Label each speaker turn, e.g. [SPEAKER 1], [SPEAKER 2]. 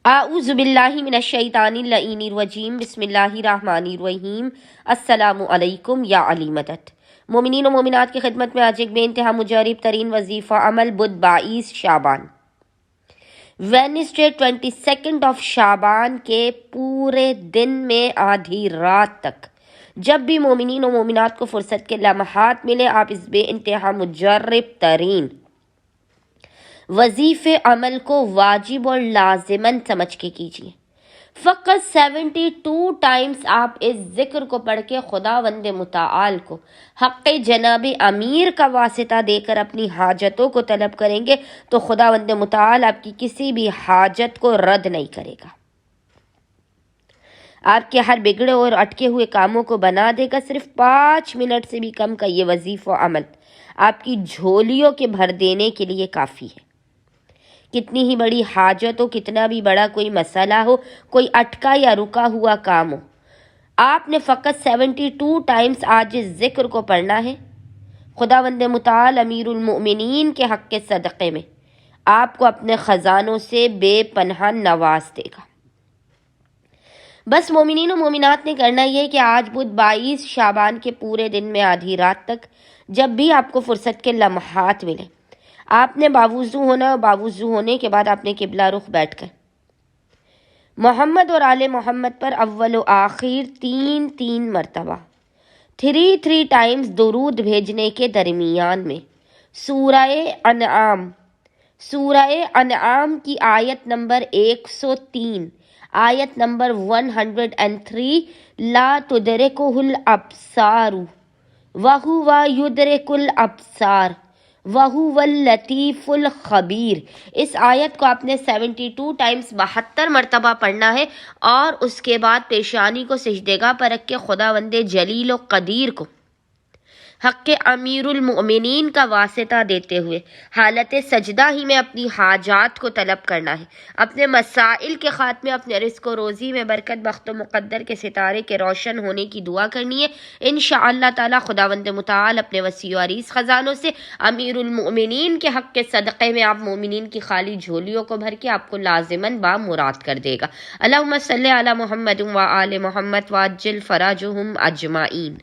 [SPEAKER 1] اعوذ باللہ من الشیطان اللعین الرجیم، بسم اللہ الرحمن الرحیم۔ السلام علیکم یا علی مدد۔ مومنین و مومنات کی خدمت میں آج ایک بے انتہا مجرب ترین وظیفہ عمل بدھ 22 شعبان، وینسڈے 22 آف شعبان کے پورے دن میں آدھی رات تک جب بھی مومنین و مومنات کو فرصت کے لمحات ملے، آپ اس بے انتہا مجرب ترین وظیفے عمل کو واجب اور لازماً سمجھ کے کیجیے۔ فقط 72 ٹائمز آپ اس ذکر کو پڑھ کے خداوند متعال کو حق جناب امیر کا واسطہ دے کر اپنی حاجتوں کو طلب کریں گے تو خداوند متعال آپ کی کسی بھی حاجت کو رد نہیں کرے گا، آپ کے ہر بگڑے اور اٹکے ہوئے کاموں کو بنا دے گا۔ صرف 5 منٹ سے بھی کم کا یہ وظیفہ عمل آپ کی جھولیوں کے بھر دینے کے لیے کافی ہے۔ کتنی ہی بڑی حاجت ہو، کتنا بھی بڑا کوئی مسئلہ ہو، کوئی اٹکا یا رکا ہوا کام ہو، آپ نے فقط 72 ٹائمز آج اس ذکر کو پڑھنا ہے۔ خداوند متعال امیر المؤمنین کے حق کے صدقے میں آپ کو اپنے خزانوں سے بے پناہ نواز دے گا۔ بس مومنین و مومنات نے کرنا یہ ہے کہ آج بدھ 22 شعبان کے پورے دن میں آدھی رات تک جب بھی آپ کو فرصت کے لمحات ملے، آپ نے باوضو ہونا، اور باوضو ہونے کے بعد آپ نے قبلہ رخ بیٹھ کر محمد اور آل محمد پر اول و آخر 3 مرتبہ 3 ٹائمز درود بھیجنے کے درمیان میں سورہ انعام کی آیت نمبر 103، آیت نمبر 103، لا تدرکہ الابصار وہو یدرک الابصار وَهُوَ اللطیف الخبیر، اس آیت کو آپ نے 72 ٹائمز 72 مرتبہ پڑھنا ہے، اور اس کے بعد پیشانی کو سجدگاہ پر رکھ کے خداوند جلیل و قدیر کو حق امیر المؤمنین کا واسطہ دیتے ہوئے حالت سجدہ ہی میں اپنی حاجات کو طلب کرنا ہے، اپنے مسائل کے خاتمے، اپنے رزق و روزی میں برکت، بخت و مقدر کے ستارے کے روشن ہونے کی دعا کرنی ہے۔ انشاءاللہ تعالی خداوند متعال اپنے وسیع و عریض خزانوں سے امیر المؤمنین کے حق کے صدقے میں آپ مومنین کی خالی جھولیوں کو بھر کے آپ کو لازماً بامراد کر دے گا۔ اللہم صلی علی محمد و آل محمد وعجل فراجہم اجمعین۔